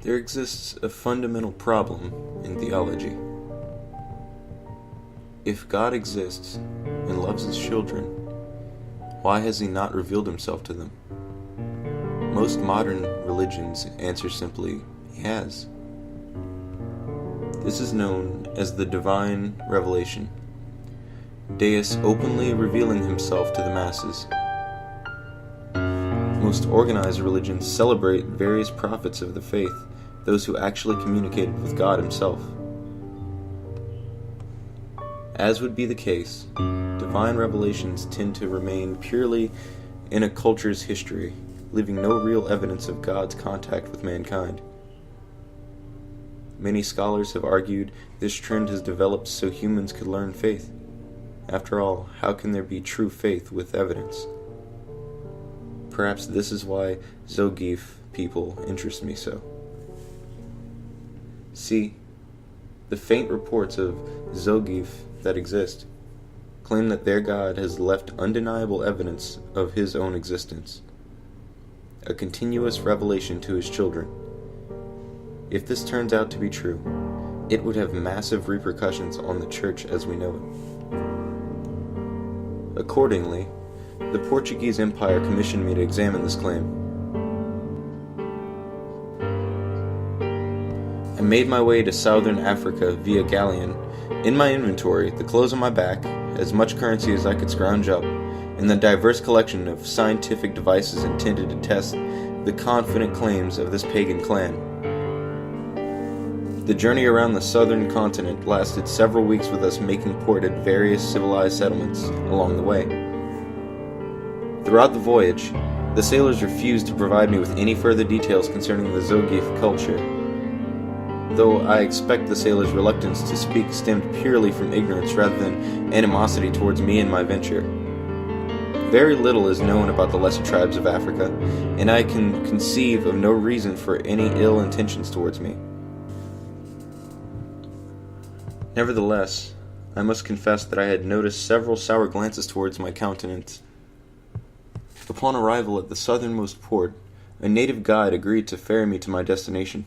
There exists a fundamental problem in theology. If God exists and loves his children, why has he not revealed himself to them? Most modern religions answer simply, he has. This is known as the divine revelation, Deus openly revealing himself to the masses. Most organized religions celebrate various prophets of the faith, those who actually communicated with God himself. As would be the case, divine revelations tend to remain purely in a culture's history, leaving no real evidence of God's contact with mankind. Many scholars have argued this trend has developed so humans could learn faith. After all, how can there be true faith with evidence? Perhaps this is why Zoki people interest me so. See, the faint reports of Zoki that exist claim that their God has left undeniable evidence of his own existence, a continuous revelation to his children. If this turns out to be true, it would have massive repercussions on the church as we know it. Accordingly, the Portuguese Empire commissioned me to examine this claim. I made my way to southern Africa via galleon. In my inventory, the clothes on my back, as much currency as I could scrounge up, and the diverse collection of scientific devices intended to test the confident claims of this pagan clan. The journey around the southern continent lasted several weeks with us making port at various civilized settlements along the way. Throughout the voyage, the sailors refused to provide me with any further details concerning the Zoki culture, though I expect the sailors' reluctance to speak stemmed purely from ignorance rather than animosity towards me and my venture. Very little is known about the lesser tribes of Africa, and I can conceive of no reason for any ill intentions towards me. Nevertheless, I must confess that I had noticed several sour glances towards my countenance. Upon arrival at the southernmost port, a native guide agreed to ferry me to my destination.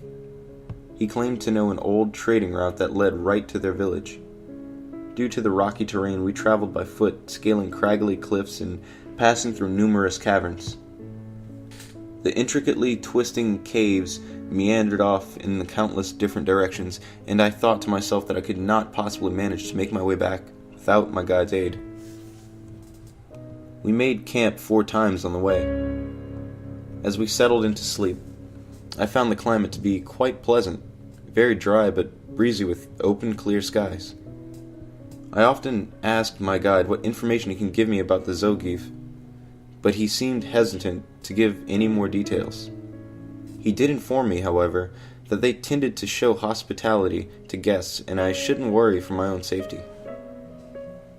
He claimed to know an old trading route that led right to their village. Due to the rocky terrain, we traveled by foot, scaling craggly cliffs and passing through numerous caverns. The intricately twisting caves meandered off in the countless different directions, and I thought to myself that I could not possibly manage to make my way back without my guide's aid. We made camp 4 times on the way. As we settled into sleep, I found the climate to be quite pleasant, very dry but breezy with open, clear skies. I often asked my guide what information he can give me about the Zoki, but he seemed hesitant to give any more details. He did inform me, however, that they tended to show hospitality to guests and I shouldn't worry for my own safety.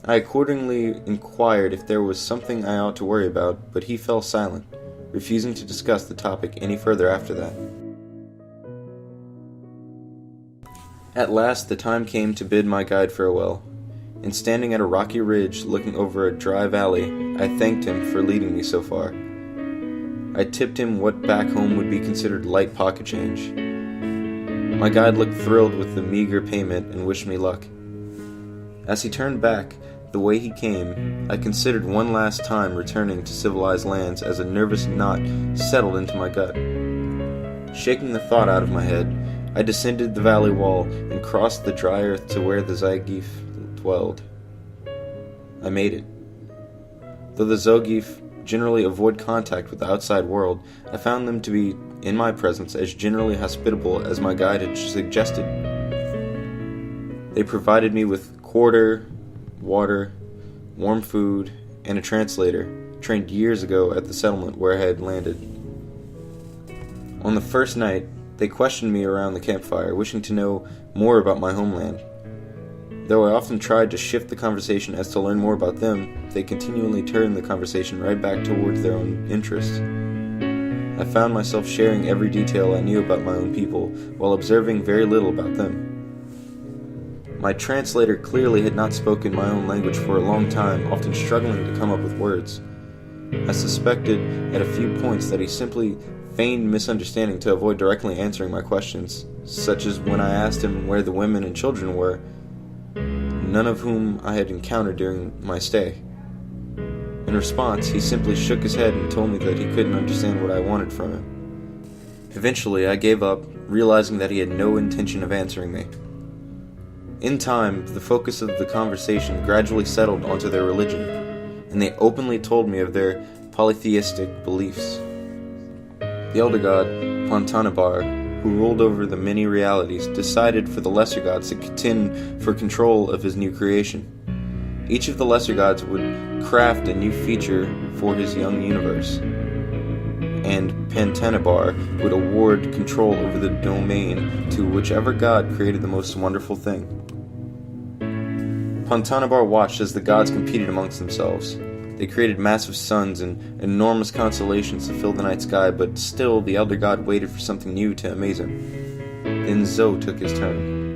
I accordingly inquired if there was something I ought to worry about, but he fell silent, refusing to discuss the topic any further after that. At last the time came to bid my guide farewell, and standing at a rocky ridge looking over a dry valley, I thanked him for leading me so far. I tipped him what back home would be considered light pocket change. My guide looked thrilled with the meager payment and wished me luck. As he turned back the way he came, I considered one last time returning to civilized lands as a nervous knot settled into my gut. Shaking the thought out of my head, I descended the valley wall and crossed the dry earth to where the Zoki dwelled. I made it. Though the Zoki generally avoid contact with the outside world, I found them to be, in my presence, as generally hospitable as my guide had suggested. They provided me with quarter, water, warm food, and a translator, trained years ago at the settlement where I had landed. On the first night, they questioned me around the campfire, wishing to know more about my homeland. Though I often tried to shift the conversation as to learn more about them, they continually turned the conversation right back towards their own interests. I found myself sharing every detail I knew about my own people, while observing very little about them. My translator clearly had not spoken my own language for a long time, often struggling to come up with words. I suspected at a few points that he simply feigned misunderstanding to avoid directly answering my questions, such as when I asked him where the women and children were, none of whom I had encountered during my stay. In response, he simply shook his head and told me that he couldn't understand what I wanted from him. Eventually, I gave up, realizing that he had no intention of answering me. In time, the focus of the conversation gradually settled onto their religion, and they openly told me of their polytheistic beliefs. The elder god, Pantanabar, who ruled over the many realities, decided for the lesser gods to contend for control of his new creation. Each of the lesser gods would craft a new feature for his young universe, and Pantanabar would award control over the domain to whichever god created the most wonderful thing. Pantanabar watched as the gods competed amongst themselves. They created massive suns and enormous constellations to fill the night sky, but still the elder god waited for something new to amaze him. Then Zo took his turn.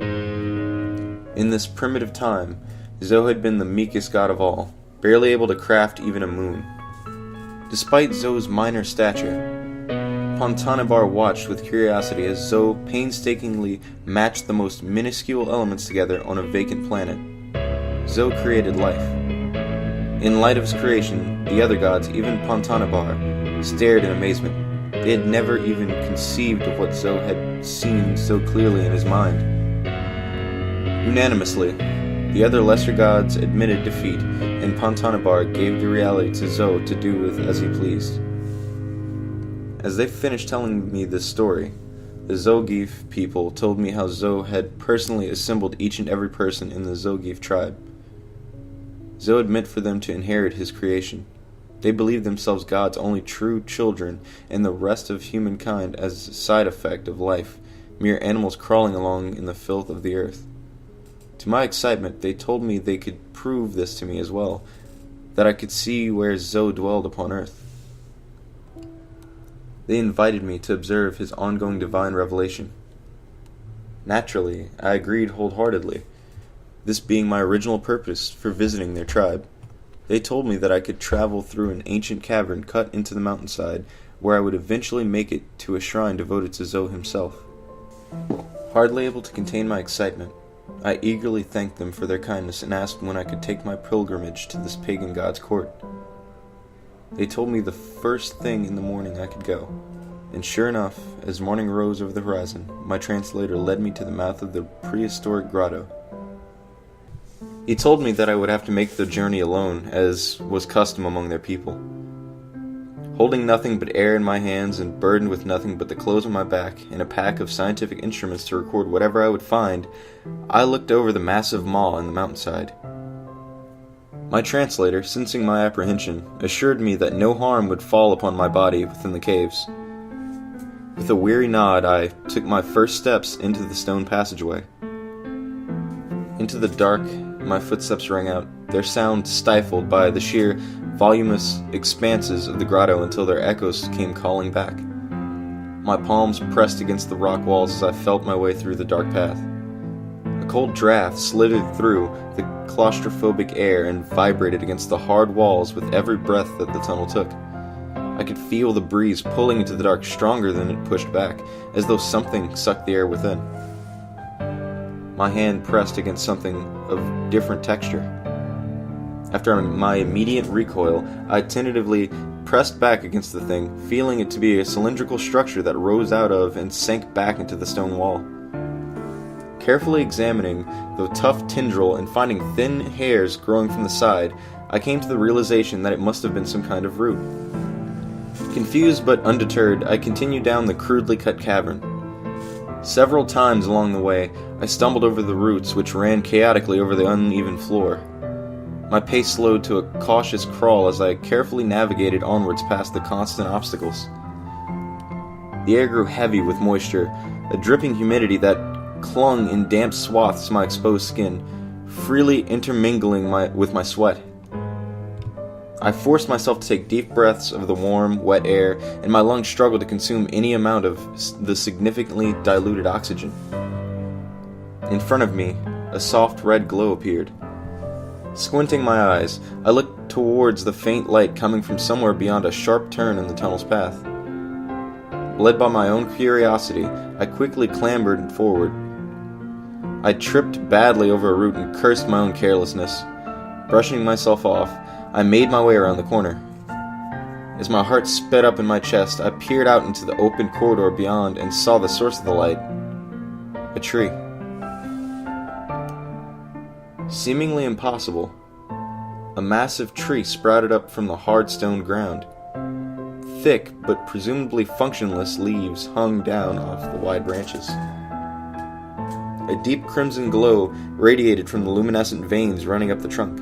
In this primitive time, Zo had been the meekest god of all, barely able to craft even a moon. Despite Zo's minor stature, Pantanabar watched with curiosity as Zo painstakingly matched the most minuscule elements together on a vacant planet. Zo created life. In light of his creation, the other gods, even Pantanabar, stared in amazement. They had never even conceived of what Zo had seen so clearly in his mind. Unanimously, the other lesser gods admitted defeat, and Pantanabar gave the reality to Zo to do with as he pleased. As they finished telling me this story, the Zogif people told me how Zo had personally assembled each and every person in the Zogif tribe. Zo had meant for them to inherit his creation. They believed themselves God's only true children, and the rest of humankind as a side effect of life, mere animals crawling along in the filth of the earth. To my excitement, they told me they could prove this to me as well, that I could see where Zo dwelled upon earth. They invited me to observe his ongoing divine revelation. Naturally, I agreed wholeheartedly, this being my original purpose for visiting their tribe. They told me that I could travel through an ancient cavern cut into the mountainside, where I would eventually make it to a shrine devoted to Zo himself. Hardly able to contain my excitement, I eagerly thanked them for their kindness and asked when I could take my pilgrimage to this pagan god's court. They told me the first thing in the morning I could go, and sure enough, as morning rose over the horizon, my translator led me to the mouth of the prehistoric grotto. He told me that I would have to make the journey alone, as was custom among their people. Holding nothing but air in my hands and burdened with nothing but the clothes on my back and a pack of scientific instruments to record whatever I would find, I looked over the massive maw on the mountainside. My translator, sensing my apprehension, assured me that no harm would fall upon my body within the caves. With a weary nod, I took my first steps into the stone passageway. Into the dark, my footsteps rang out, their sound stifled by the sheer, voluminous expanses of the grotto until their echoes came calling back. My palms pressed against the rock walls as I felt my way through the dark path. A cold draft slithered through the claustrophobic air and vibrated against the hard walls with every breath that the tunnel took. I could feel the breeze pulling into the dark stronger than it pushed back, as though something sucked the air within. My hand pressed against something of different texture. After my immediate recoil, I tentatively pressed back against the thing, feeling it to be a cylindrical structure that rose out of and sank back into the stone wall. Carefully examining the tough tendril and finding thin hairs growing from the side, I came to the realization that it must have been some kind of root. Confused but undeterred, I continued down the crudely cut cavern. Several times along the way, I stumbled over the roots which ran chaotically over the uneven floor. My pace slowed to a cautious crawl as I carefully navigated onwards past the constant obstacles. The air grew heavy with moisture, a dripping humidity that clung in damp swaths to my exposed skin, freely intermingling with my sweat. I forced myself to take deep breaths of the warm, wet air, and my lungs struggled to consume any amount of the significantly diluted oxygen. In front of me, a soft red glow appeared. Squinting my eyes, I looked towards the faint light coming from somewhere beyond a sharp turn in the tunnel's path. Led by my own curiosity, I quickly clambered forward. I tripped badly over a root and cursed my own carelessness. Brushing myself off, I made my way around the corner. As my heart sped up in my chest, I peered out into the open corridor beyond and saw the source of the light. A tree. Seemingly impossible, a massive tree sprouted up from the hard stone ground. Thick, but presumably functionless leaves hung down off the wide branches. A deep crimson glow radiated from the luminescent veins running up the trunk.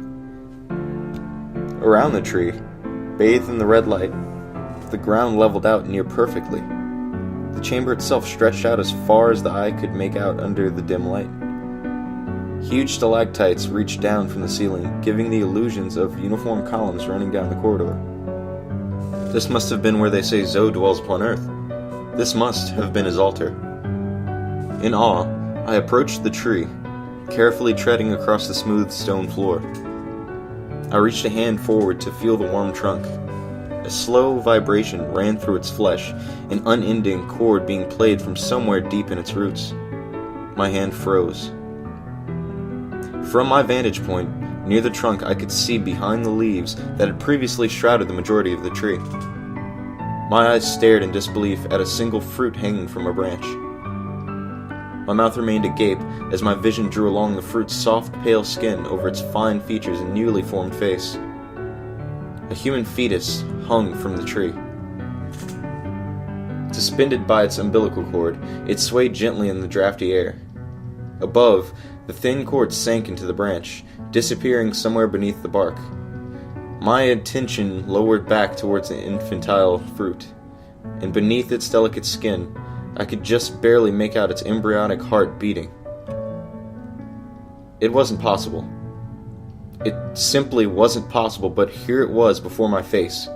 Around the tree, bathed in the red light, the ground leveled out near perfectly. The chamber itself stretched out as far as the eye could make out under the dim light. Huge stalactites reached down from the ceiling, giving the illusions of uniform columns running down the corridor. This must have been where they say Zo dwells upon earth. This must have been his altar. In awe, I approached the tree, carefully treading across the smooth stone floor. I reached a hand forward to feel the warm trunk. A slow vibration ran through its flesh, an unending chord being played from somewhere deep in its roots. My hand froze. From my vantage point, near the trunk, I could see behind the leaves that had previously shrouded the majority of the tree. My eyes stared in disbelief at a single fruit hanging from a branch. My mouth remained agape as my vision drew along the fruit's soft, pale skin over its fine features and newly formed face. A human fetus hung from the tree. Suspended by its umbilical cord, it swayed gently in the drafty air. Above, the thin cord sank into the branch, disappearing somewhere beneath the bark. My attention lowered back towards the infantile fruit, and beneath its delicate skin, I could just barely make out its embryonic heart beating. It wasn't possible. It simply wasn't possible, but here it was before my face.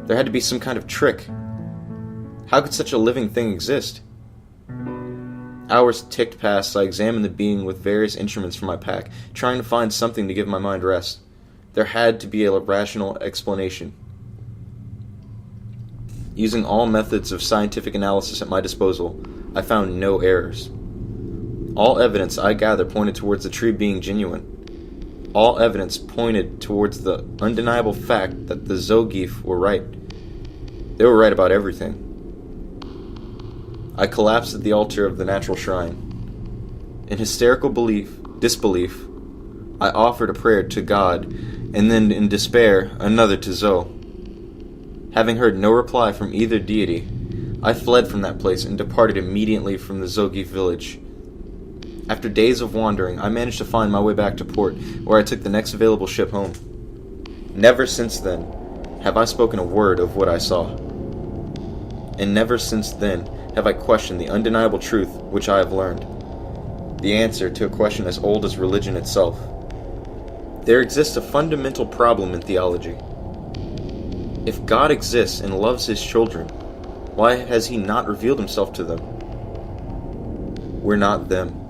There had to be some kind of trick. How could such a living thing exist? Hours ticked past as I examined the being with various instruments from my pack, trying to find something to give my mind rest. There had to be a rational explanation. Using all methods of scientific analysis at my disposal, I found no errors. All evidence I gathered pointed towards the tree being genuine. All evidence pointed towards the undeniable fact that the Zogi were right. They were right about everything. I collapsed at the altar of the natural shrine. In hysterical disbelief, I offered a prayer to God, and then in despair, another to Zo. Having heard no reply from either deity, I fled from that place and departed immediately from the Zogi village. After days of wandering, I managed to find my way back to port, where I took the next available ship home. Never since then have I spoken a word of what I saw. And never since then have I questioned the undeniable truth which I have learned. The answer to a question as old as religion itself. There exists a fundamental problem in theology. If God exists and loves his children, why has he not revealed himself to them? We're not them.